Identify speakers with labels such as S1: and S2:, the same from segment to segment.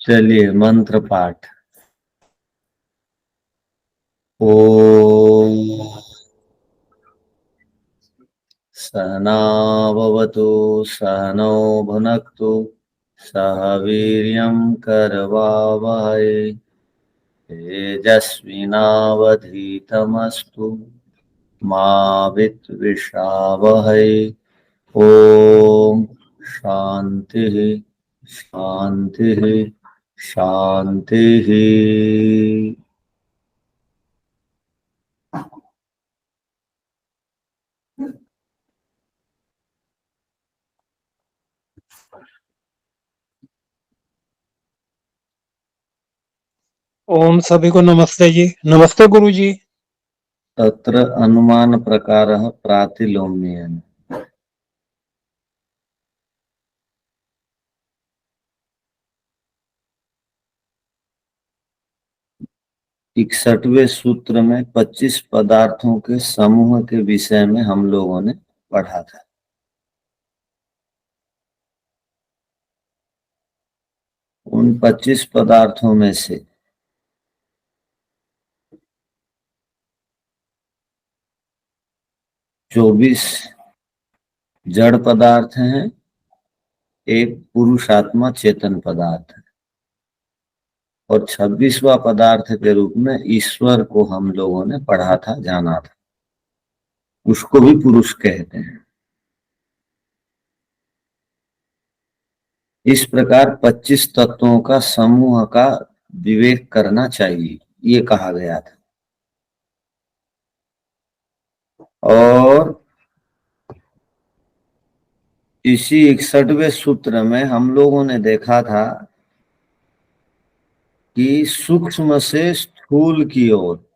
S1: चलिए मंत्र पाठ। ओम सहनाववतु सहनौ भुनक्तु सह वीर्यं करवावहै तेजस्विनावधीतमस्तु मा विद्विषावहै। ओम शांति शांति शांति।
S2: ओम सभी को नमस्ते जी। नमस्ते गुरु जी।
S1: तत्र अनुमान प्रकारः प्रातिलोम्येन। इकसठवें सूत्र में 25 पदार्थों के समूह के विषय में हम लोगों ने पढ़ा था। उन 25 पदार्थों में से 24 जड़ पदार्थ हैं, एक पुरुषात्मा चेतन पदार्थ है, और 26वां पदार्थ के रूप में ईश्वर को हम लोगों ने पढ़ा था, जाना था। उसको भी पुरुष कहते हैं। इस प्रकार 25 तत्वों का समूह का विवेक करना चाहिए, ये कहा गया था। और इसी 61वें सूत्र में हम लोगों ने देखा था कि सूक्ष्म से स्थूल की ओर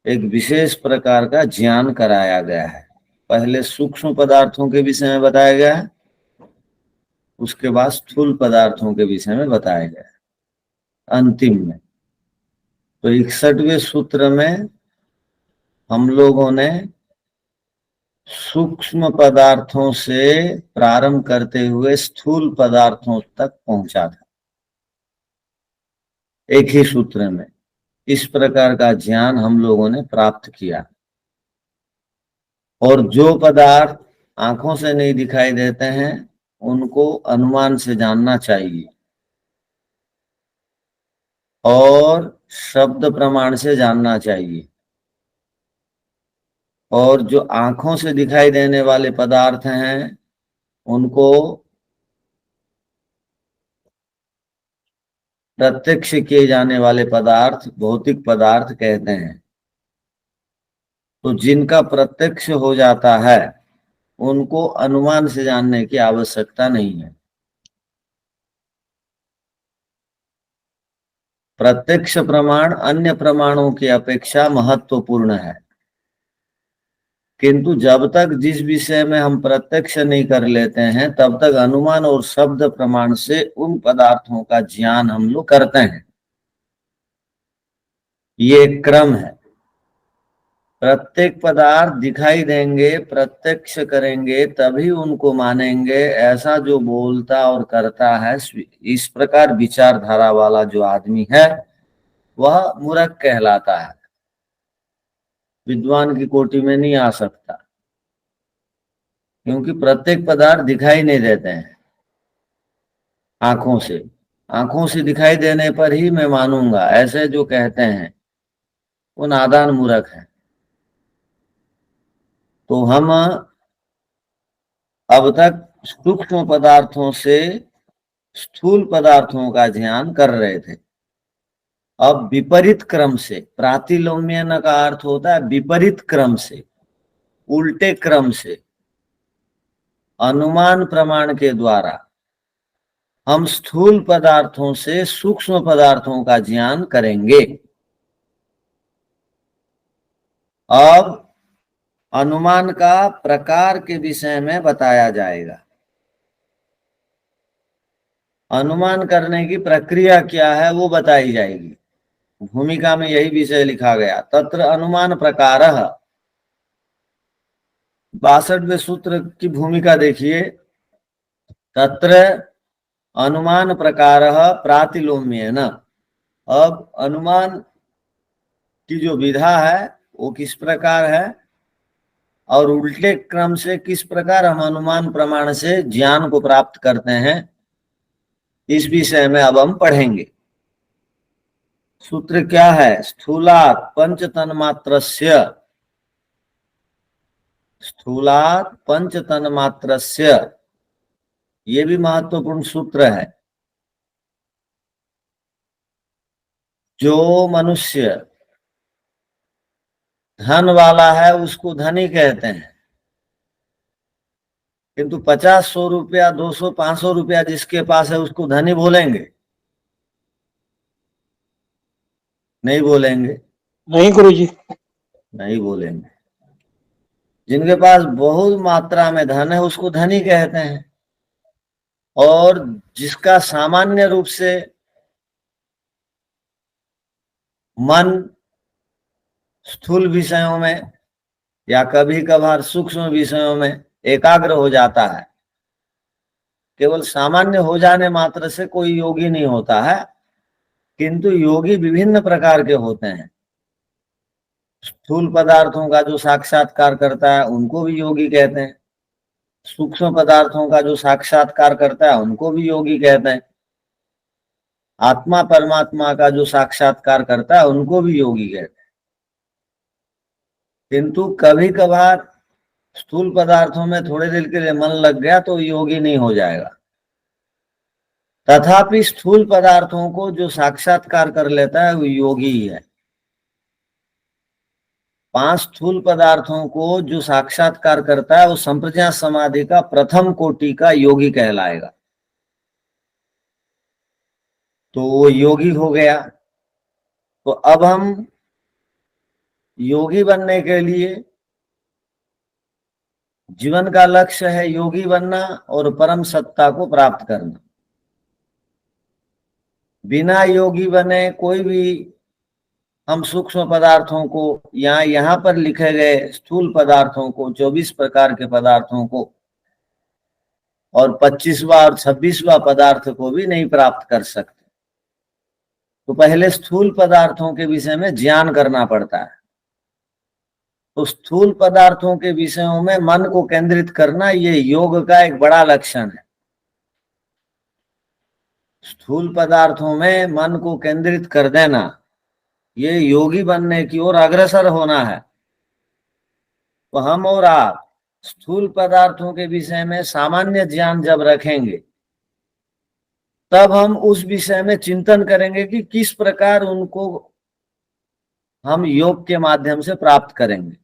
S1: एक विशेष प्रकार का ज्ञान कराया गया है। पहले सूक्ष्म पदार्थों के विषय में बताया गया है, उसके बाद स्थूल पदार्थों के विषय में बताया गया है अंतिम में। तो 61वें सूत्र में हम लोगों ने सूक्ष्म पदार्थों से प्रारंभ करते हुए स्थूल पदार्थों तक पहुंचा था, एक ही सूत्र में। इस प्रकार का ज्ञान हम लोगों ने प्राप्त किया। और जो पदार्थ आंखों से नहीं दिखाई देते हैं उनको अनुमान से जानना चाहिए, और शब्द प्रमाण से जानना चाहिए। और जो आंखों से दिखाई देने वाले पदार्थ हैं उनको प्रत्यक्ष किए जाने वाले पदार्थ भौतिक पदार्थ कहते हैं। तो जिनका प्रत्यक्ष हो जाता है उनको अनुमान से जानने की आवश्यकता नहीं है। प्रत्यक्ष प्रमाण अन्य प्रमाणों की अपेक्षा महत्वपूर्ण है, किंतु जब तक जिस विषय में हम प्रत्यक्ष नहीं कर लेते हैं तब तक अनुमान और शब्द प्रमाण से उन पदार्थों का ज्ञान हम लोग करते हैं। ये क्रम है। प्रत्येक पदार्थ दिखाई देंगे, प्रत्यक्ष करेंगे, तभी उनको मानेंगे। ऐसा जो बोलता और करता है, इस प्रकार विचारधारा वाला जो आदमी है वह मूर्ख कहलाता है, विद्वान की कोटि में नहीं आ सकता। क्योंकि प्रत्येक पदार्थ दिखाई नहीं देते हैं आंखों से। आंखों से दिखाई देने पर ही मैं मानूंगा, ऐसे जो कहते हैं वो नादान मूर्ख है। तो हम अब तक सूक्ष्म पदार्थों से स्थूल पदार्थों का ध्यान कर रहे थे। अब विपरीत क्रम से, प्रातिलोम्यन का अर्थ होता है विपरीत क्रम से, उल्टे क्रम से, अनुमान प्रमाण के द्वारा हम स्थूल पदार्थों से सूक्ष्म पदार्थों का ज्ञान करेंगे। अब अनुमान का प्रकार के विषय में बताया जाएगा। अनुमान करने की प्रक्रिया क्या है वो बताई जाएगी। भूमिका में यही विषय लिखा गया, तत्र अनुमान प्रकारः। 62वें सूत्र की भूमिका देखिए। तत्र अनुमान प्रकार प्रातिलोम्य न। अब अनुमान की जो विधा है वो किस प्रकार है और उल्टे क्रम से किस प्रकार हम अनुमान प्रमाण से ज्ञान को प्राप्त करते हैं, इस विषय में अब हम पढ़ेंगे। सूत्र क्या है? स्थूलात् पंच तन्मात्रस्य, स्थूलात् पंच तन्मात्रस्य, ये भी महत्वपूर्ण सूत्र है। जो मनुष्य धन वाला है उसको धनी कहते हैं, किंतु 50-100 रुपया, 200-500 रुपया जिसके पास है उसको धनी बोलेंगे? नहीं बोलेंगे,
S2: नहीं गुरुजी।
S1: नहीं बोलेंगे। जिनके पास बहुत मात्रा में धन है उसको धनी कहते हैं, और जिसका सामान्य रूप से मन स्थूल विषयों में या कभी कभार सूक्ष्म विषयों में एकाग्र हो जाता है, केवल सामान्य हो जाने मात्र से कोई योगी नहीं होता है, किंतु योगी विभिन्न प्रकार के होते हैं। स्थूल पदार्थों का जो साक्षात्कार करता है उनको भी योगी कहते हैं, सूक्ष्म पदार्थों का जो साक्षात्कार करता है उनको भी योगी कहते हैं, आत्मा परमात्मा का जो साक्षात्कार करता है उनको भी योगी कहते हैं। किंतु कभी कभार स्थूल पदार्थों में थोड़े देर के लिए मन लग गया तो योगी नहीं हो जाएगा। तथापि स्थूल पदार्थों को जो साक्षात्कार कर लेता है वो योगी ही है। 5 स्थूल पदार्थों को जो साक्षात्कार करता है वो संप्रज्ञा समाधि का प्रथम कोटि का योगी कहलाएगा, तो वो योगी हो गया। तो अब हम योगी बनने के लिए जीवन का लक्ष्य है योगी बनना और परम सत्ता को प्राप्त करना। बिना योगी बने कोई भी हम सूक्ष्म पदार्थों को या यहाँ पर लिखे गए स्थूल पदार्थों को, 24 प्रकार के पदार्थों को और 25वां और 26वां पदार्थ को भी नहीं प्राप्त कर सकते। तो पहले स्थूल पदार्थों के विषय में ज्ञान करना पड़ता है। तो स्थूल पदार्थों के विषयों में मन को केंद्रित करना ये योग का एक बड़ा लक्षण है। स्थूल पदार्थों में मन को केंद्रित कर देना ये योगी बनने की ओर अग्रसर होना है। तो हम और आप स्थूल पदार्थों के विषय में सामान्य ज्ञान जब रखेंगे तब हम उस विषय में चिंतन करेंगे कि किस प्रकार उनको हम योग के माध्यम से प्राप्त करेंगे।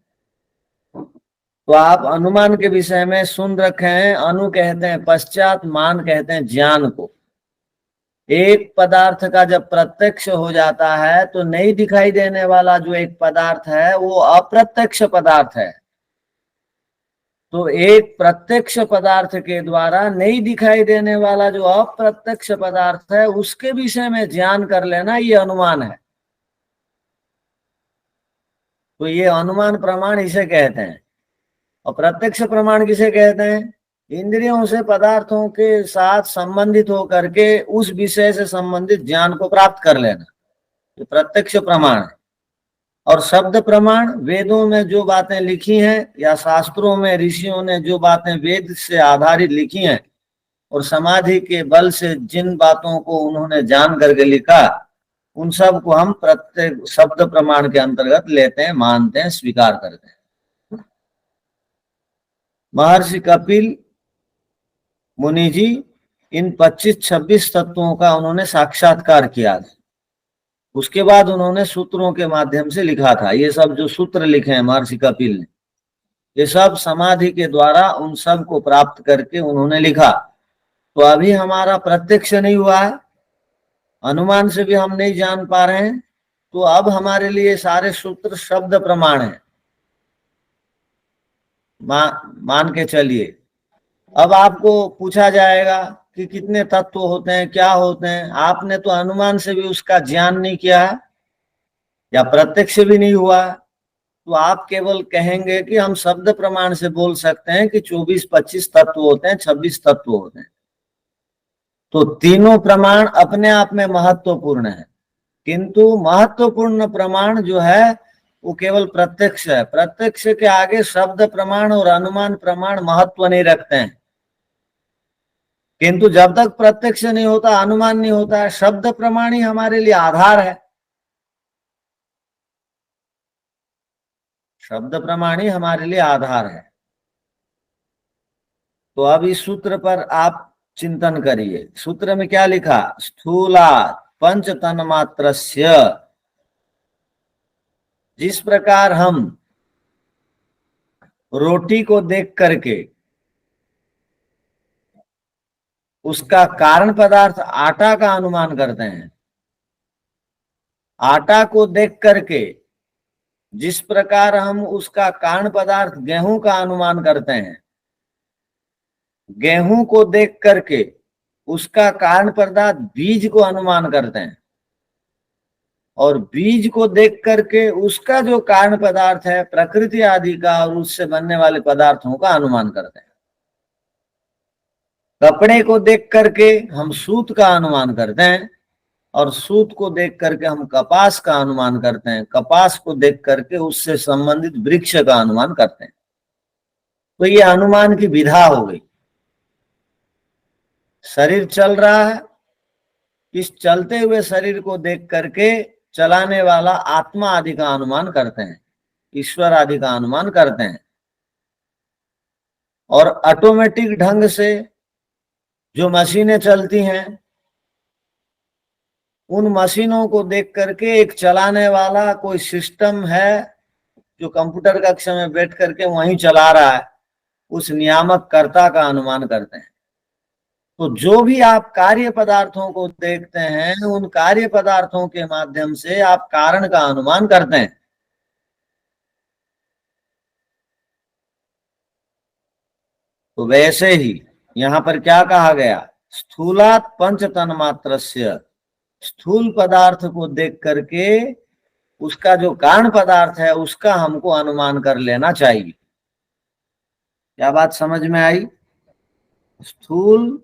S1: तो आप अनुमान के विषय में सुन रखे हैं, अनु कहते हैं पश्चात, मान कहते हैं ज्ञान को। एक पदार्थ का जब प्रत्यक्ष हो जाता है तो नहीं दिखाई देने वाला जो एक पदार्थ है वो अप्रत्यक्ष पदार्थ है। तो एक प्रत्यक्ष पदार्थ के द्वारा नहीं दिखाई देने वाला जो अप्रत्यक्ष पदार्थ है उसके विषय में ज्ञान कर लेना ये अनुमान है। तो ये अनुमान प्रमाण इसे कहते हैं। और प्रत्यक्ष प्रमाण किसे कहते हैं? इंद्रियों से पदार्थों के साथ संबंधित होकर के उस विषय से संबंधित ज्ञान को प्राप्त कर लेना, ये प्रत्यक्ष प्रमाण है। और शब्द प्रमाण, वेदों में जो बातें लिखी हैं या शास्त्रों में ऋषियों ने जो बातें वेद से आधारित लिखी हैं और समाधि के बल से जिन बातों को उन्होंने जान करके लिखा, उन सब को हम प्रत्येक शब्द प्रमाण के अंतर्गत लेते हैं, मानते हैं, स्वीकार करते हैं। महर्षि कपिल मुनि जी इन 25-26 तत्वों का उन्होंने साक्षात्कार किया। उसके बाद उन्होंने सूत्रों के माध्यम से लिखा था। ये सब जो सूत्र लिखे हैं महर्षि कपिल ने, ये सब समाधि के द्वारा उन सब को प्राप्त करके उन्होंने लिखा। तो अभी हमारा प्रत्यक्ष नहीं हुआ है, अनुमान से भी हम नहीं जान पा रहे हैं, तो अब हमारे लिए सारे सूत्र शब्द प्रमाण है। मान के चलिए। अब आपको पूछा जाएगा कि कितने तत्व होते हैं, क्या होते हैं। आपने तो अनुमान से भी उसका ज्ञान नहीं किया है या प्रत्यक्ष भी नहीं हुआ, तो आप केवल कहेंगे कि हम शब्द प्रमाण से बोल सकते हैं कि 24-25 तत्व होते हैं, 26 तत्व होते हैं। तो तीनों प्रमाण अपने आप में महत्वपूर्ण है, किंतु महत्वपूर्ण प्रमाण जो है वो केवल प्रत्यक्ष है। प्रत्यक्ष के आगे शब्द प्रमाण और अनुमान प्रमाण महत्व नहीं रखते हैं। किंतु जब तक प्रत्यक्ष नहीं होता, अनुमान नहीं होता है, शब्द प्रमाण ही हमारे लिए आधार है। शब्द प्रमाण ही हमारे लिए आधार है। तो अब इस सूत्र पर आप चिंतन करिए। सूत्र में क्या लिखा? स्थूला पंच तन्मात्रस्य, जिस प्रकार हम रोटी को देख करके उसका कारण पदार्थ आटा का अनुमान करते हैं, आटा को देख करके जिस प्रकार हम उसका कारण पदार्थ गेहूं का अनुमान करते हैं, गेहूं को देख करके उसका कारण पदार्थ बीज को अनुमान करते हैं, और बीज को देख करके उसका जो कारण पदार्थ है प्रकृति आदि का और उससे बनने वाले पदार्थों का अनुमान करते हैं। कपड़े को देख करके हम सूत का अनुमान करते हैं, और सूत को देख करके हम कपास का अनुमान करते हैं, कपास को देख करके उससे संबंधित वृक्ष का अनुमान करते हैं। तो ये अनुमान की विधा हो गई। शरीर चल रहा है, इस चलते हुए शरीर को देख करके चलाने वाला आत्मा आदि का अनुमान करते हैं, ईश्वर आदि का अनुमान करते हैं। और ऑटोमेटिक ढंग से जो मशीनें चलती हैं, उन मशीनों को देख करके एक चलाने वाला कोई सिस्टम है जो कंप्यूटर कक्षा में बैठ करके वहीं चला रहा है, उस नियामक कर्ता का अनुमान करते हैं। तो जो भी आप कार्य पदार्थों को देखते हैं, उन कार्य पदार्थों के माध्यम से आप कारण का अनुमान करते हैं। तो वैसे ही यहां पर क्या कहा गया? स्थूलात् पंच तन्मात्रस्य, स्थूल पदार्थ को देख करके उसका जो कारण पदार्थ है उसका हमको अनुमान कर लेना चाहिए। क्या बात समझ में आई? स्थूल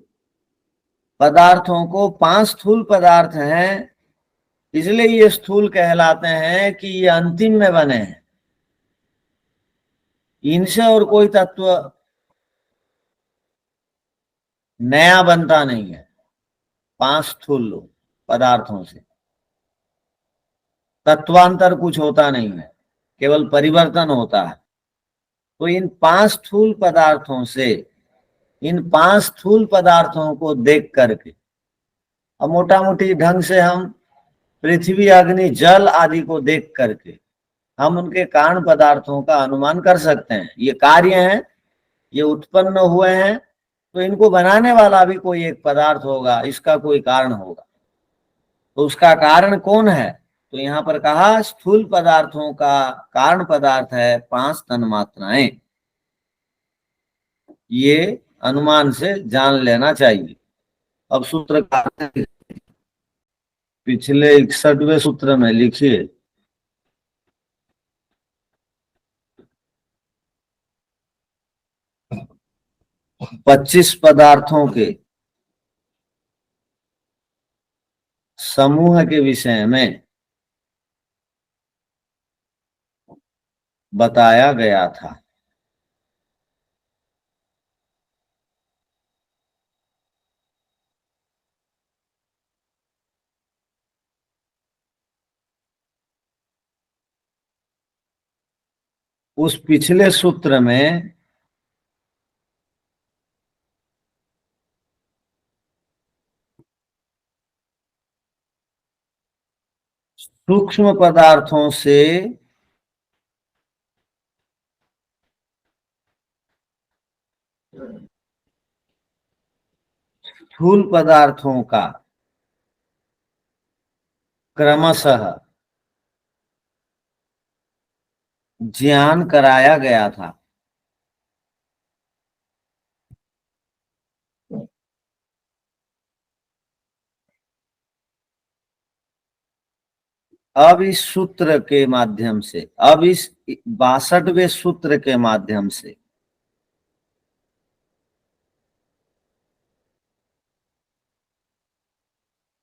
S1: पदार्थों को, 5 स्थूल पदार्थ हैं, इसलिए ये स्थूल कहलाते हैं कि ये अंतिम में बने हैं। इनसे और कोई तत्व नया बनता नहीं है। 5 स्थूल पदार्थों से तत्वांतर कुछ होता नहीं है, केवल परिवर्तन होता है। तो इन 5 स्थूल पदार्थों से, इन 5 स्थूल पदार्थों को देख करके, अब मोटा मोटी ढंग से हम पृथ्वी अग्नि जल आदि को देख करके हम उनके कारण पदार्थों का अनुमान कर सकते हैं। ये कार्य हैं, ये उत्पन्न हुए हैं, तो इनको बनाने वाला भी कोई एक पदार्थ होगा, इसका कोई कारण होगा। तो उसका कारण कौन है? तो यहां पर कहा स्थूल पदार्थों का कारण पदार्थ है 5 तन्मात्राएं। ये अनुमान से जान लेना चाहिए। अब सूत्र का पिछले 61वें सूत्र में लिखिए, 25 पदार्थों के समूह के विषय में बताया गया था। उस पिछले सूत्र में सूक्ष्म पदार्थों से स्थूल पदार्थों का क्रमशः ज्ञान कराया गया था। अब इस सूत्र के माध्यम से, अब इस 62वें सूत्र के माध्यम से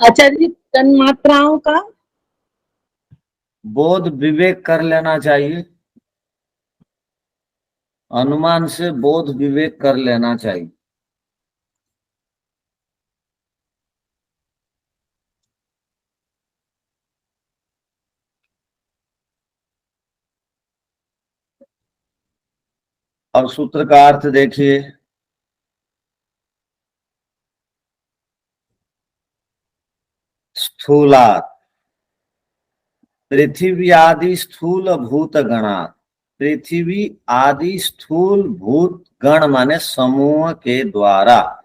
S3: आचार्य जी, तन्मात्राओं का
S1: बोध विवेक कर लेना चाहिए, अनुमान से बोध विवेक कर लेना चाहिए। अब सूत्र का अर्थ देखिए, स्थूलात् पृथ्वी आदि स्थूल भूत गणात्, पृथ्वी आदि स्थूल भूत गण माने समूह के द्वारा,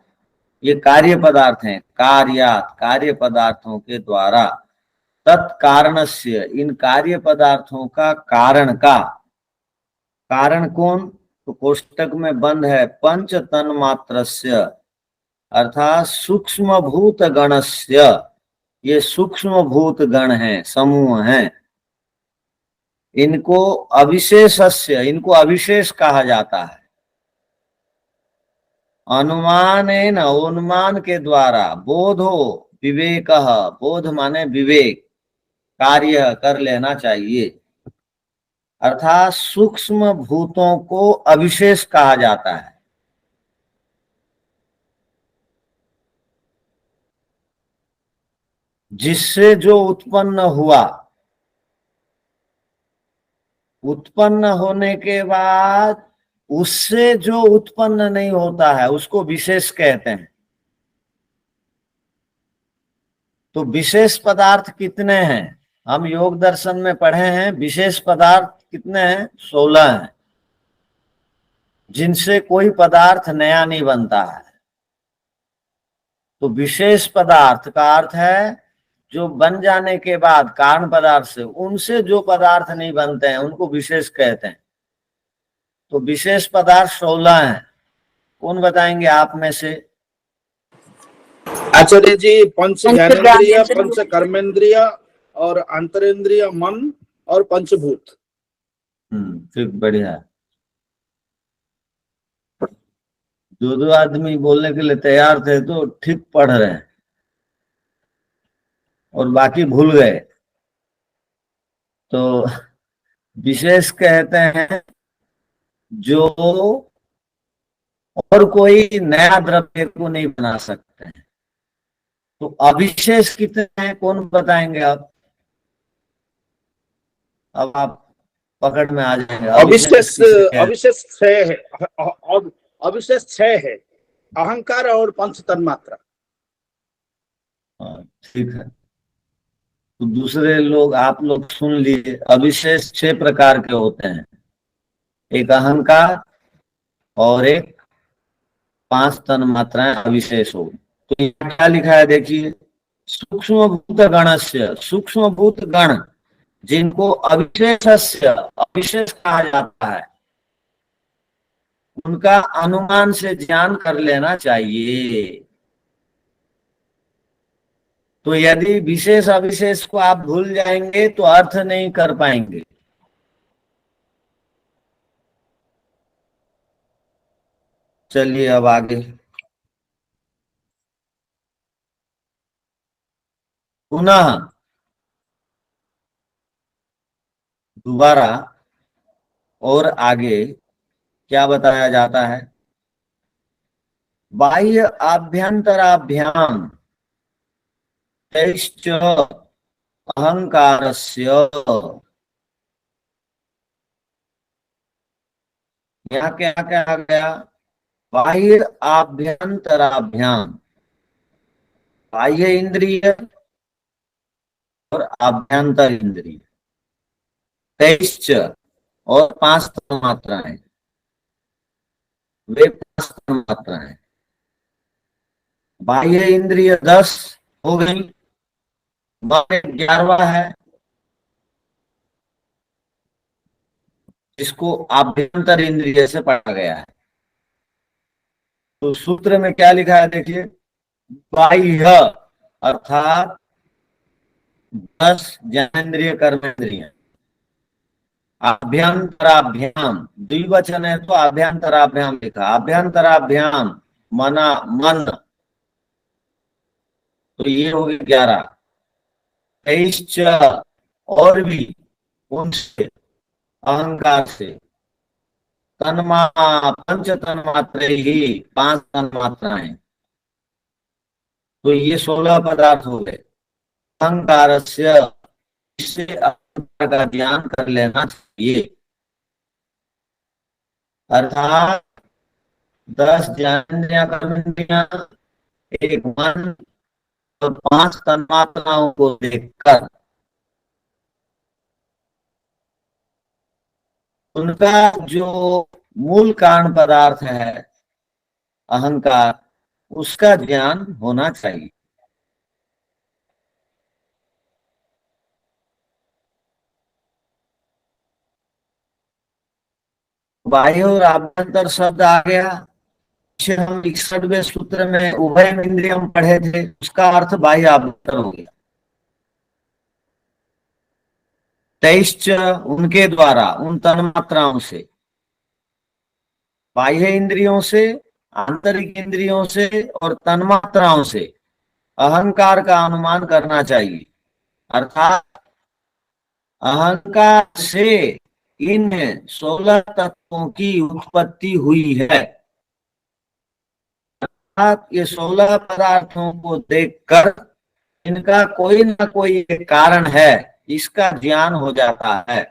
S1: ये कार्य पदार्थ हैं, कार्यात कार्य पदार्थों के द्वारा, तत्कारणस्य इन कार्य पदार्थों का कारण का, कारण कौन, तो कोष्टक में बंद है, पंच तन्मात्रस्य अर्थात सूक्ष्म भूत गणस्य, ये सूक्ष्म भूत गण हैं, समूह हैं, इनको अविशेषस्य, इनको अविशेष कहा जाता है। अनुमान अनुमान के द्वारा, बोधो विवेक, बोध माने विवेक, कार्य कर लेना चाहिए, अर्थात सूक्ष्म भूतों को अविशेष कहा जाता है। जिससे जो उत्पन्न हुआ, उत्पन्न होने के बाद उससे जो उत्पन्न नहीं होता है उसको विशेष कहते हैं। तो विशेष पदार्थ कितने हैं, हम योग दर्शन में पढ़े हैं, विशेष पदार्थ कितने हैं, 16 हैं, जिनसे कोई पदार्थ नया नहीं बनता है। तो विशेष पदार्थ का अर्थ है जो बन जाने के बाद कारण पदार्थ से, उनसे जो पदार्थ नहीं बनते हैं उनको विशेष कहते हैं। तो विशेष पदार्थ 16 हैं, कौन बताएंगे आप में से?
S4: आचार्य जी, पंच ज्ञानेन्द्रिय, पंच कर्मेंद्रिय और अंतरेंद्रिय मन और पंचभूत।
S1: ठीक, बढ़िया। दो आदमी बोलने के लिए तैयार थे तो ठीक पढ़ रहे हैं और बाकी भूल गए। तो विशेष कहते हैं जो और कोई नया द्रव्य को नहीं बना सकते हैं। तो अविशेष कितने हैं, कौन बताएंगे आप? अब आप पकड़ में आ जाएंगे।
S4: अविशेष 6 है, अविशेष 6 है, अहंकार और पंच तन्मात्रा।
S1: ठीक है, तो दूसरे लोग, आप लोग सुन लीजिए, अविशेष 6 प्रकार के होते हैं, एक अहंकार और एक 5 तन्मात्राएं अविशेष हो। तो यहाँ क्या लिखा है देखिए, सूक्ष्म भूत गणस्य, सूक्ष्म भूत गण जिनको अविशेषस्य, अविशेष कहा जाता है, उनका अनुमान से ज्ञान कर लेना चाहिए। तो यदि विशेष अविशेष को आप भूल जाएंगे तो अर्थ नहीं कर पाएंगे। चलिए अब आगे, पुनः दोबारा और आगे क्या बताया जाता है, बाह्य आभ्यंतराभ्याम तैश्च अहंकारस्य, यहाँ क्या कहा गया, बाह्य आभ्यंतराभ्याम, बाह्य इंद्रिय और आभ्यंतर इंद्रिय, तैश्च और 5 तन्मात्राएं, वे 5 तन्मात्राएं, बाह्य इंद्रिय 10 हो गई, बाह्य 11वां है जिसको आभ्यंतर इंद्रिय से पढ़ा गया है। तो सूत्र में क्या लिखा है देखिए, बाह्य अर्थात 10 ज्ञानेन्द्रिय कर्मेंद्रिय, आभ्यंतराभ्याम द्विवचन है तो आभ्यंतराभ्याम लिखा, आभ्यंतराभ्याम मना मन, तो ये हो गए 11। 23 और भी उनसे, अहंकार से, तन्मा पंच तन्मात्रे ही, 5 तन्मात्राएं। तो ये 16 पदार्थ हो गए। अहंकार से, इससे अहंकार का ज्ञान कर लेना चाहिए। अर्थात 10 ज्ञानेंद्रियां, कर्मेंद्रियां, एक मन और 5 तन्मात्राओं को देखकर उनका जो मूल कारण पदार्थ है अहंकार, उसका ज्ञान होना चाहिए। बाह्य और आभ्यंतर शब्द आ गया। पीछे हम 61वें सूत्र में उभय इंद्रियम पढ़े थे, उसका अर्थ बाह्य आभ्यंतर हो गया। 23 उनके द्वारा, उन तन्मात्राओं से, बाह्य इंद्रियों से, आंतरिक इंद्रियों से और तन्मात्राओं से अहंकार का अनुमान करना चाहिए। अर्थात अहंकार से इन 16 तत्वों की उत्पत्ति हुई है। अर्थात ये 16 पदार्थों को देखकर इनका कोई ना कोई एक कारण है, इसका ज्ञान हो जाता है।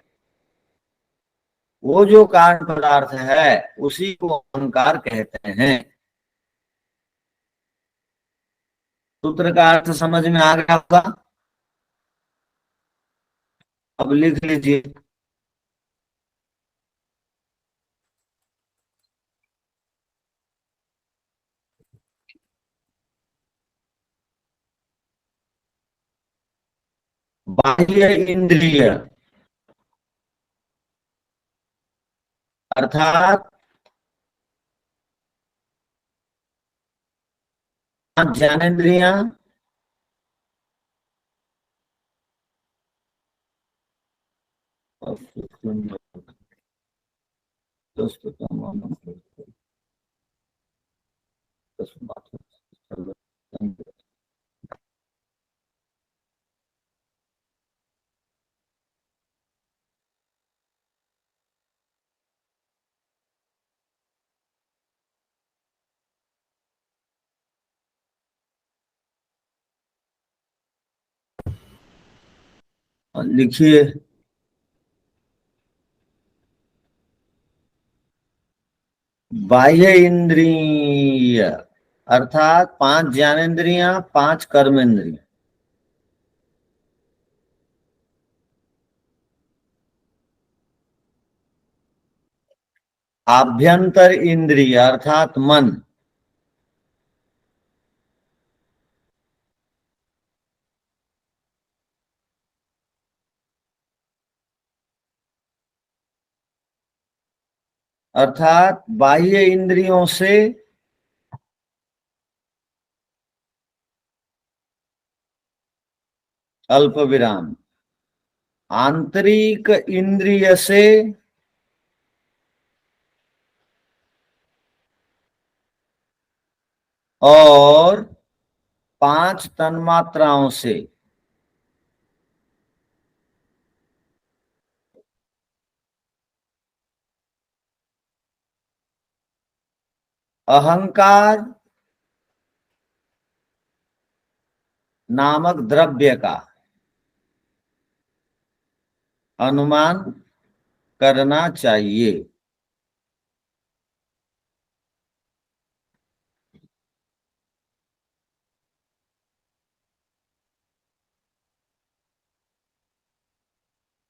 S1: वो जो कारण पदार्थ है उसी को अहंकार कहते हैं। सूत्र का अर्थ समझ में आ गया होगा? अब लिख लीजिए। बाह्य इंद्रिय अर्थात 5 ज्ञानेंद्रियां, लिखिए। बाह्य इंद्रिय अर्थात 5 ज्ञानेंद्रियां, 5 कर्मेंद्रियां। आभ्यंतर इंद्रिय अर्थात मन। अर्थात बाह्य इंद्रियों से अल्प विराम, आंतरिक इंद्रिय से और 5 तन्मात्राओं से अहंकार नामक द्रव्य का अनुमान करना चाहिए।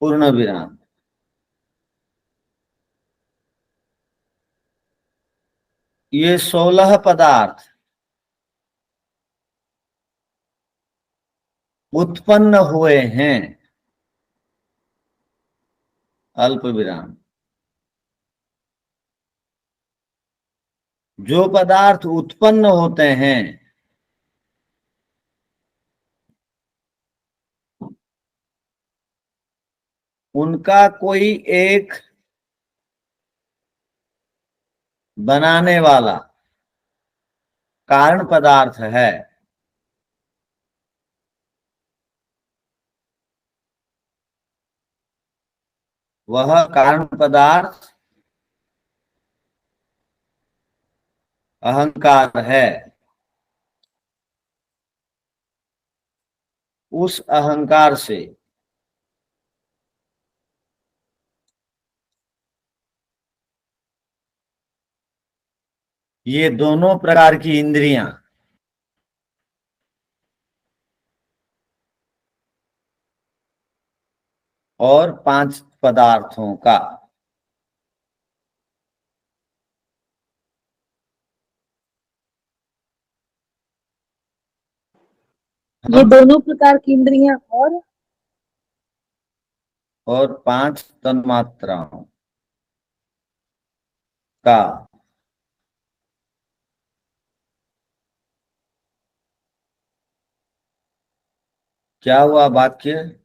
S1: पूर्ण विराम। ये 16 पदार्थ उत्पन्न हुए हैं, अल्प विराम। जो पदार्थ उत्पन्न होते हैं उनका कोई एक बनाने वाला कारण पदार्थ है। वह कारण पदार्थ अहंकार है। उस अहंकार से ये दोनों प्रकार की इंद्रियां और 5 पदार्थों का
S3: ये दोनों प्रकार की इंद्रियां
S1: और 5 तन्मात्राओं का क्या हुआ वाक्य?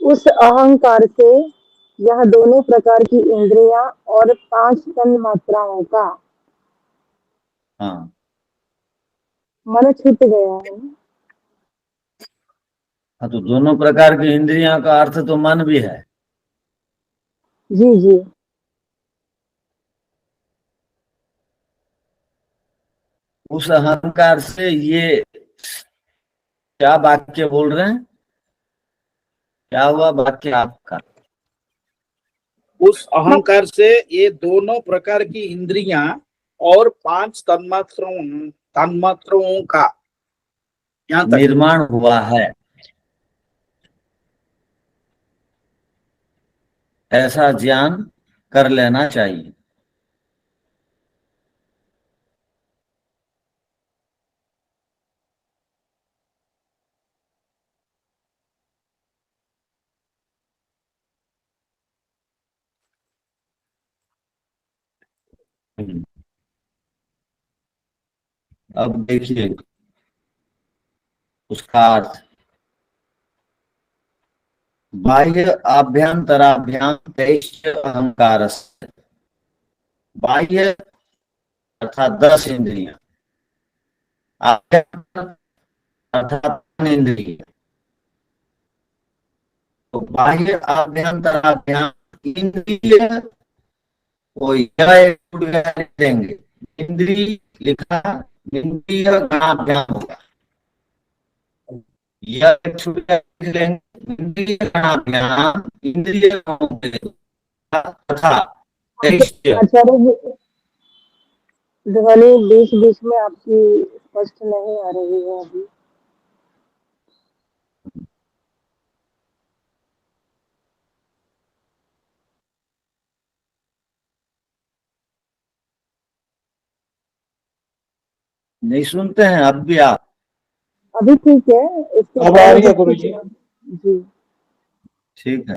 S5: उस अहंकार से यह दोनों प्रकार की इंद्रियां और 5 तन मात्राओं का
S1: हाँ,
S5: मन छूट गया है।
S1: हाँ, तो दोनों प्रकार की इंद्रियां का अर्थ तो मन भी है।
S5: जी जी।
S1: उस अहंकार से ये क्या वाक्य बोल रहे हैं? क्या हुआ वाक्य आपका?
S4: उस अहंकार से ये दोनों प्रकार की इंद्रियां और 5 तन्मात्राओं का यहाँ तक
S1: निर्माण हुआ है, ऐसा ज्ञान कर लेना चाहिए। अब देखिए उसका अर्थ। बाह्य आभ्यंतराभ्याम तैश्च अहंकारस्य। बाह्य अर्थात 10 इंद्रियां, आभ्यंतर अर्थात 3 इंद्रिय। तो बाह्य आभ्यंतराभ्याम इंद्रिय वो यह छूट गया देंगे, इंद्रिय लिखा, इंद्रिय गणाभ्याम होगा। यह छूट गया लेंगे, इंद्रिय गणाभ्याम इंद्रिय तथा
S5: आचार्य जी, ध्वनि बीच बीच में आपकी स्पष्ट नहीं आ रही है अभी।
S1: नहीं सुनते हैं अब भी आप?
S5: अभी ठीक है। इसके
S2: अब आ रही है
S5: पहले
S2: गुरुजी।
S5: जी।
S1: ठीक है।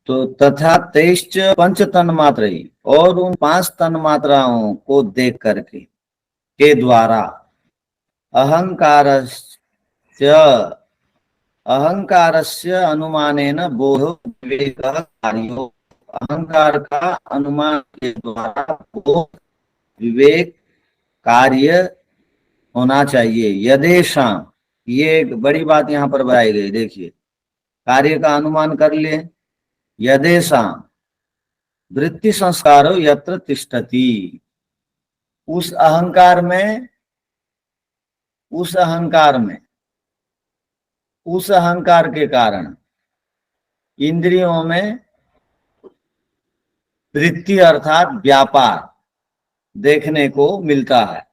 S1: तो तथा तेईश्च पंच तन्मात्र ही, और उन 5 तन्मात्राओं को देख करके के द्वारा अहंकारस्य अनुमानेन बोधो विवेकः कार्यो। अहंकार का अनुमान के द्वारा बोध विवेक कार्य होना चाहिए। यदेषां, ये एक बड़ी बात यहाँ पर बताई गई। देखिए, कार्य का अनुमान कर ले। यदेषां वृत्ति संस्कारो यत्र तिष्ठति। उस अहंकार में उस अहंकार के कारण इंद्रियों में वृत्ति अर्थात व्यापार देखने को मिलता है।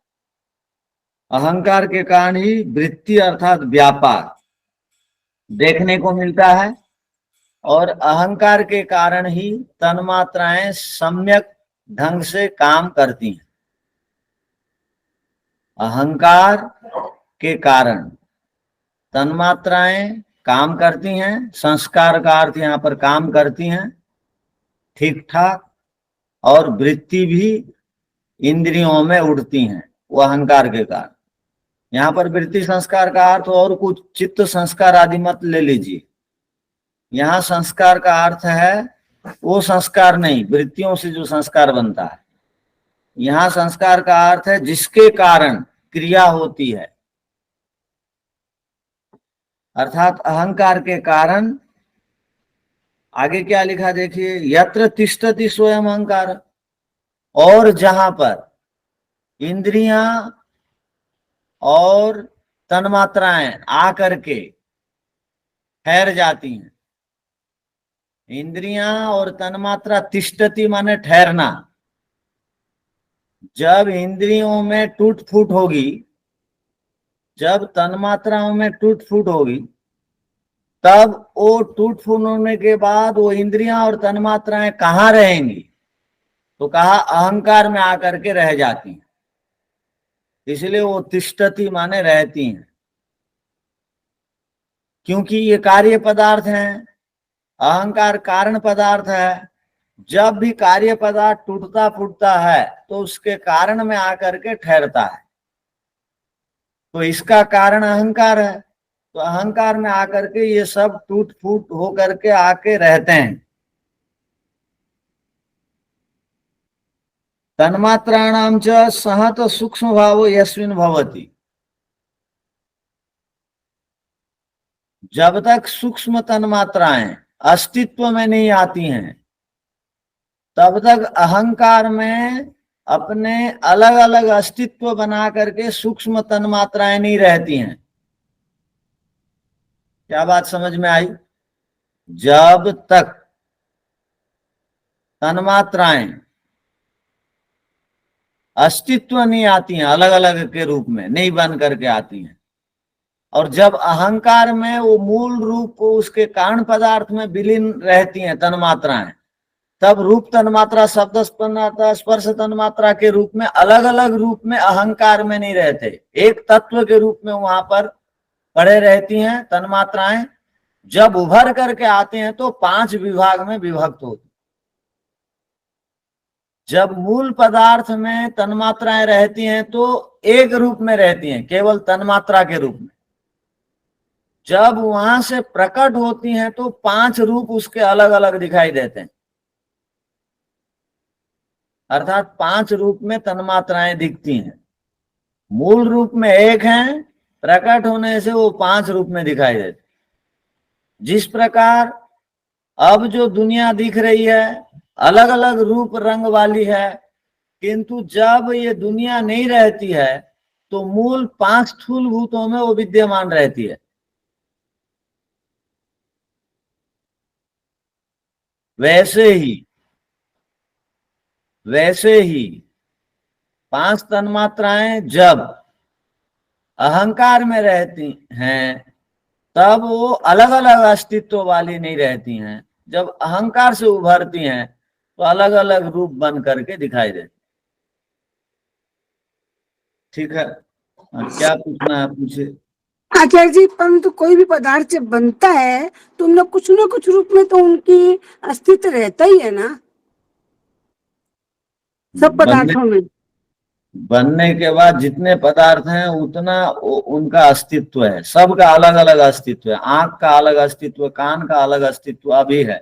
S1: अहंकार के कारण ही वृत्ति अर्थात व्यापार देखने को मिलता है, और अहंकार के कारण ही तन्मात्राएं सम्यक ढंग से काम करती हैं। अहंकार के कारण तन्मात्राएं काम करती हैं। संस्कार का अर्थ यहाँ पर काम करती हैं ठीक ठाक, और वृत्ति भी इंद्रियों में उठती हैं वो अहंकार के कारण। यहाँ पर वृत्ति संस्कार का अर्थ और कुछ चित्त संस्कार आदि मत ले लीजिए। यहाँ संस्कार का अर्थ है वो संस्कार नहीं, वृत्तियों से जो संस्कार बनता है। यहाँ संस्कार का अर्थ है जिसके कारण क्रिया होती है। अर्थात अहंकार के कारण, आगे क्या लिखा देखिए, यत्र तिष्ठति स्वयं अहंकार, और जहां पर इंद्रियां और तन्मात्राएं आकर के ठहर जाती हैं। इंद्रियां और तन्मात्रा, तिष्ठति माने ठहरना। जब इंद्रियों में टूट फूट होगी, जब तन्मात्राओं में टूट फूट होगी, तब वो टूट फूट होने के बाद वो इंद्रियां और तन्मात्राएं कहाँ रहेंगी? तो कहा अहंकार में आकर के रह जाती हैं। इसलिए वो तिष्ठति माने रहती हैं, क्योंकि ये कार्य पदार्थ हैं। अहंकार कारण पदार्थ है। जब भी कार्य पदार्थ टूटता फूटता है तो उसके कारण में आकर के ठहरता है। तो इसका कारण अहंकार है। तो अहंकार में आकर के ये सब टूट फूट हो करके आके रहते हैं। तन्मात्राणाम च सहत सूक्ष्म भावो यस्मिन् भवति। जब तक सूक्ष्म तन्मात्राएं अस्तित्व में नहीं आती हैं, तब तक अहंकार में अपने अलग अलग अस्तित्व बना करके सूक्ष्म तन्मात्राएं नहीं रहती हैं। क्या बात समझ में आई? जब तक तन्मात्राएं अस्तित्व नहीं आती हैं, अलग अलग के रूप में नहीं बन करके आती हैं, और जब अहंकार में वो मूल रूप को उसके कारण पदार्थ में विलीन रहती हैं तन्मात्राएं, तब रूप तन्मात्रा, शब्द तन्मात्रा, स्पर्श तन्मात्रा के रूप में अलग अलग रूप में अहंकार में नहीं रहते, एक तत्व के रूप में वहां पर पड़े रहती हैं तन्मात्राएं। जब उभर करके आते हैं तो 5 विभाग में विभक्त होती। जब मूल पदार्थ में तन्मात्राएं रहती हैं तो एक रूप में रहती हैं, केवल तन्मात्रा के रूप में। जब वहां से प्रकट होती हैं तो 5 रूप उसके अलग अलग दिखाई देते हैं। अर्थात 5 रूप में तन्मात्राएं दिखती हैं। मूल रूप में एक हैं, प्रकट होने से वो 5 रूप में दिखाई देते। जिस प्रकार अब जो दुनिया दिख रही है अलग अलग रूप रंग वाली है, किंतु जब ये दुनिया नहीं रहती है तो मूल 5 स्थूल भूतों में वो विद्यमान रहती है। वैसे ही 5 तन्मात्राएं जब अहंकार में रहती हैं तब वो अलग अलग अस्तित्व वाली नहीं रहती हैं। जब अहंकार से उभरती हैं तो अलग अलग रूप बन करके दिखाई देती। ठीक है, क्या पूछना है पूछे।
S6: आचार्य जी, परंतु कोई भी पदार्थ जब बनता है तो उनमें कुछ न कुछ रूप में तो उनकी अस्तित्व रहता ही है ना, सब पदार्थों में।
S1: बनने के बाद जितने पदार्थ हैं उतना उनका अस्तित्व है। सबका अलग अलग अस्तित्व है। आंख का अलग अस्तित्व, कान का अलग अस्तित्व अभी है,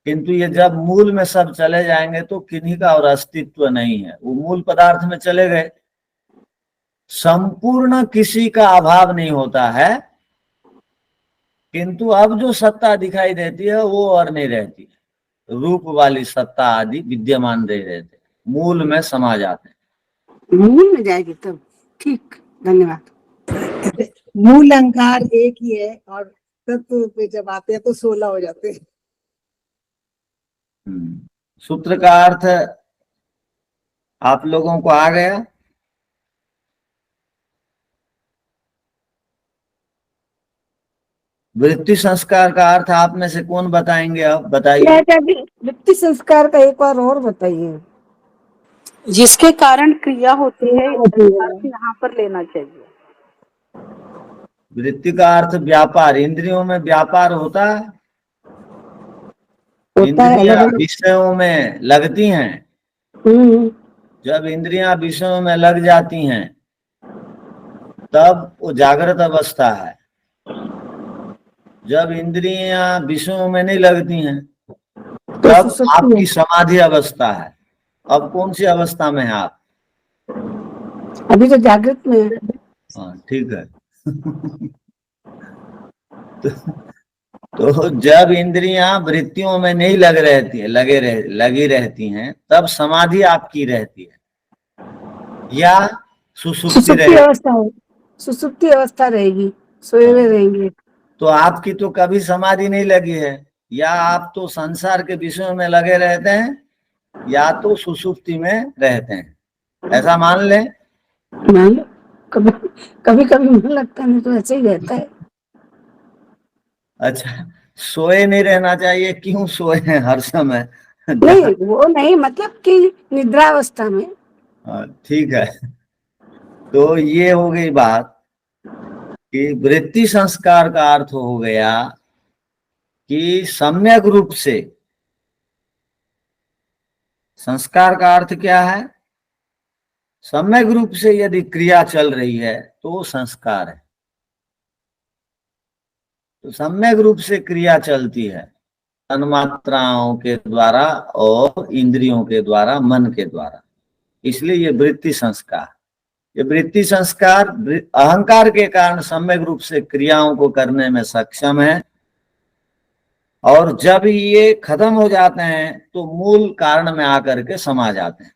S1: किंतु ये जब मूल में सब चले जाएंगे तो किन्हीं का और अस्तित्व नहीं है। वो मूल पदार्थ में चले गए, संपूर्ण किसी का अभाव नहीं होता है, किंतु अब जो सत्ता दिखाई देती है वो और नहीं रहती। रूप वाली सत्ता आदि विद्यमान नहीं रहते, मूल में समा जाते हैं।
S6: मूल में जाएगी तब ठीक। धन्यवाद।
S7: मूल अहंकार एक ही है और तत्व पे जब आते हैं तो 16 हो जाते हैं।
S1: सूत्र का अर्थ आप लोगों को आ गया? वृत्ति संस्कार का अर्थ आप में से कौन बताएंगे? अब बताइए।
S5: वृत्ति संस्कार का एक बार और बताइए।
S3: जिसके कारण क्रिया होती है, यहाँ पर लेना चाहिए।
S1: वृत्ति का अर्थ व्यापार। इंद्रियों में व्यापार होता है, इंद्रियां विषयों में लगती हैं। जब इंद्रियां विषयों में लग जाती हैं तब वो जागृत अवस्था है। जब इंद्रियां विषयों में नहीं लगती हैं तब आपकी समाधि अवस्था है। अब कौन सी अवस्था में है आप?
S5: अभी तो जागृत में है।
S1: हाँ, ठीक है। तो जब इंद्रियां वृत्तियों में नहीं लगी रहती हैं, तब समाधि आपकी रहती है या सुसुप्ति
S6: सुसुप्ति
S1: रहेगी?
S6: अवस्था है, सुसुप्ति अवस्था रहेगी, सोए हुए रहेंगे।
S1: तो आपकी तो कभी समाधि नहीं लगी है, या आप तो संसार के विषयों में लगे रहते हैं या तो सुसुप्ति में रहते हैं, ऐसा मान लें।
S6: मान लो, कभी कभी कभी मन लगता है, नहीं तो ऐसे ही रहता है।
S1: अच्छा, सोए नहीं रहना चाहिए, क्यों सोए हैं हर समय?
S6: नहीं, वो नहीं, मतलब कि निद्रावस्था में।
S1: ठीक है। तो ये हो गई बात कि वृत्ति संस्कार का अर्थ हो गया कि सम्यक रूप से, संस्कार का अर्थ क्या है? सम्यक रूप से यदि क्रिया चल रही है तो वो संस्कार है। तो सम्यक रूप से क्रिया चलती है तन्मात्राओं के द्वारा और इंद्रियों के द्वारा, मन के द्वारा, इसलिए ये वृत्ति संस्कार। ये वृत्ति संस्कार अहंकार के कारण सम्यक रूप से क्रियाओं को करने में सक्षम है, और जब ये खत्म हो जाते हैं तो मूल कारण में आकर के समा जाते हैं।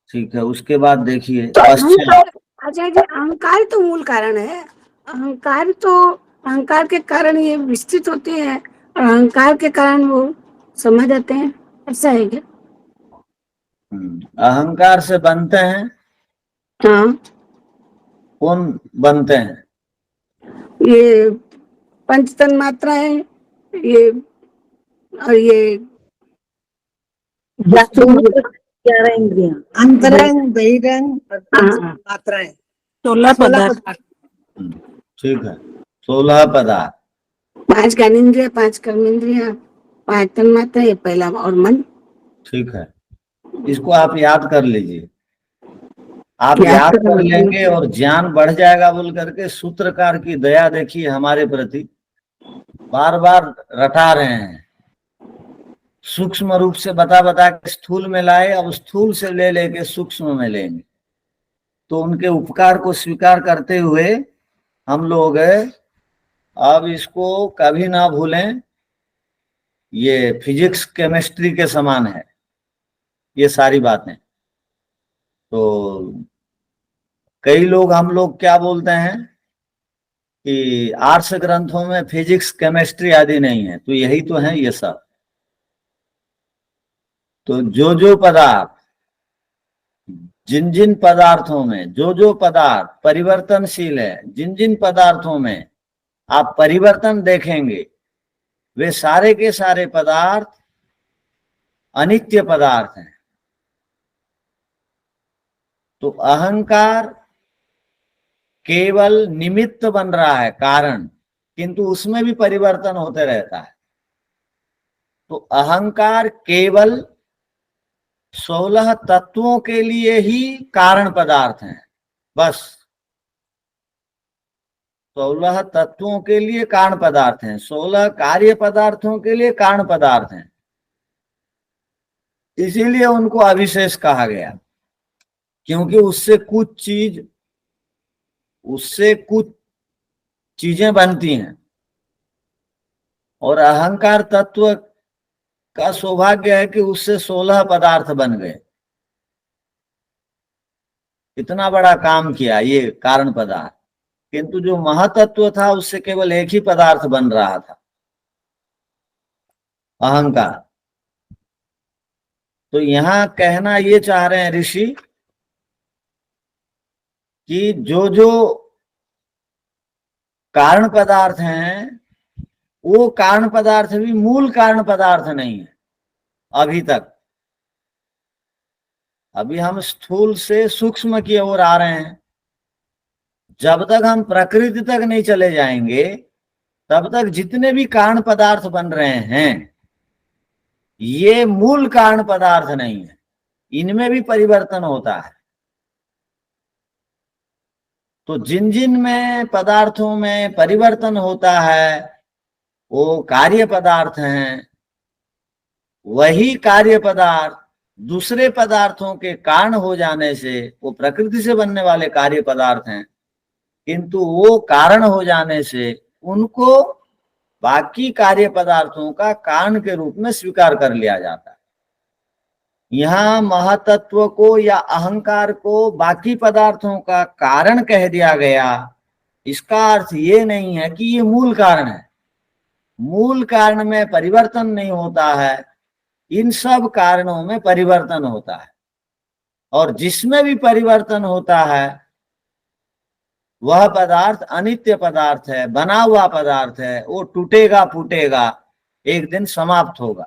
S1: ठीक है, उसके बाद देखिए
S6: तो
S1: पश्चात।
S6: आचार्य जी, अहंकार तो मूल कारण है। अहंकार तो, अहंकार के कारण ये विस्तृत होते हैं और अहंकार के कारण वो समझ जाते हैं, ऐसा है क्या?
S1: अहंकार से बनते हैं।
S6: हाँ,
S1: कौन बनते हैं?
S6: ये पंच तन्मात्राएं, ये और ये
S5: 11 इंद्रियां,
S7: अंतरंग, बहिरंग और
S6: हाँ,
S7: मात्राएं,
S3: 16 पदार्थ।
S1: ठीक है, 16 पदार्थ।
S6: 5 ज्ञानेंद्रिय, 5 कर्मेंद्रिय, 5 तन्मात्रा, ये पहला, और मन।
S1: ठीक है, इसको आप याद कर लीजिए। आप
S6: याद
S1: याद
S6: करना
S1: कर लेंगे और ज्ञान बढ़ जाएगा बोल करके सूत्रकार की दया देखिए हमारे प्रति, बार बार रटा रहे हैं। सूक्ष्म रूप से बता बता के स्थूल में लाए, अब स्थूल से ले लेके सूक्ष्म में लेंगे। तो उनके उपकार को स्वीकार करते हुए हम लोग अब इसको कभी ना भूलें। ये फिजिक्स केमिस्ट्री के समान है ये सारी बातें। तो कई लोग, हम लोग क्या बोलते हैं कि आर्ट्स ग्रंथों में फिजिक्स केमिस्ट्री आदि नहीं है, तो यही तो है ये सब। तो जो पदार्थ, जिन जिन पदार्थों में जो पदार्थ परिवर्तनशील है, जिन जिन पदार्थों में आप परिवर्तन देखेंगे, वे सारे के सारे पदार्थ अनित्य पदार्थ हैं। तो अहंकार केवल निमित्त बन रहा है, कारण, किंतु उसमें भी परिवर्तन होते रहता है। तो अहंकार केवल 16 तत्वों के लिए ही कारण पदार्थ हैं, बस 16 तत्वों के लिए कारण पदार्थ हैं, 16 कार्य पदार्थों के लिए कारण पदार्थ हैं। इसीलिए उनको अविशेष कहा गया, क्योंकि उससे कुछ चीजें बनती हैं। और अहंकार तत्व का सौभाग्य है कि उससे 16 पदार्थ बन गए। इतना बड़ा काम किया ये कारण पदार्थ, किंतु जो महातत्व था उससे केवल एक ही पदार्थ बन रहा था, अहंकार। तो यहां कहना ये चाह रहे हैं ऋषि कि जो कारण पदार्थ हैं, वो कारण पदार्थ भी मूल कारण पदार्थ नहीं है अभी तक। अभी हम स्थूल से सूक्ष्म की ओर आ रहे हैं। जब तक हम प्रकृति तक नहीं चले जाएंगे, तब तक जितने भी कारण पदार्थ बन रहे हैं, ये मूल कारण पदार्थ नहीं है, इनमें भी परिवर्तन होता है। तो जिन जिन में पदार्थों में परिवर्तन होता है वो कार्य पदार्थ हैं। वही कार्य पदार्थ दूसरे पदार्थों के कारण हो जाने से, वो प्रकृति से बनने वाले कार्य पदार्थ हैं, किंतु वो कारण हो जाने से उनको बाकी कार्य पदार्थों का कारण के रूप में स्वीकार कर लिया जाता है। यहाँ महतत्व को या अहंकार को बाकी पदार्थों का कारण कह दिया गया, इसका अर्थ ये नहीं है कि ये मूल कारण है। मूल कारण में परिवर्तन नहीं होता है, इन सब कारणों में परिवर्तन होता है, और जिसमें भी परिवर्तन होता है वह पदार्थ अनित्य पदार्थ है, बना हुआ पदार्थ है, वो टूटेगा फूटेगा, एक दिन समाप्त होगा।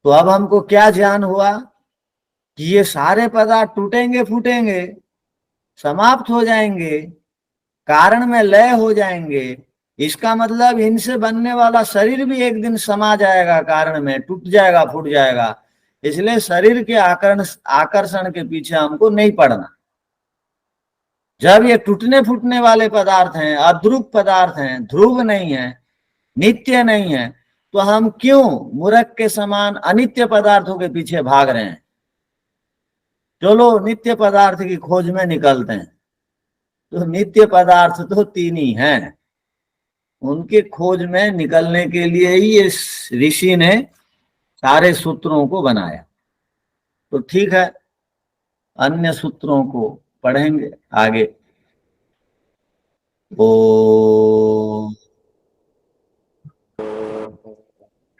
S1: तो अब हमको क्या ज्ञान हुआ कि ये सारे पदार्थ टूटेंगे फूटेंगे, समाप्त हो जाएंगे, कारण में लय हो जाएंगे। इसका मतलब इनसे बनने वाला शरीर भी एक दिन समा जाएगा, कारण में टूट जाएगा फूट जाएगा। इसलिए शरीर के आकर्षण के पीछे हमको नहीं पड़ना। जब ये टूटने फूटने वाले पदार्थ हैं, अध्रुव पदार्थ हैं, ध्रुव नहीं है, नित्य नहीं है, तो हम क्यों मूर्ख के समान अनित्य पदार्थों के पीछे भाग रहे हैं? चलो नित्य पदार्थ की खोज में निकलते हैं। तो नित्य पदार्थ तो तीन ही हैं, उनके खोज में निकलने के लिए ही इस ऋषि ने सारे सूत्रों को बनाया। तो ठीक है, अन्य सूत्रों को पढ़ेंगे आगे। ओ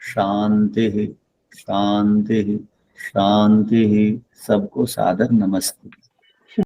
S1: शांति शांति शांति। सबको सादर नमस्ते।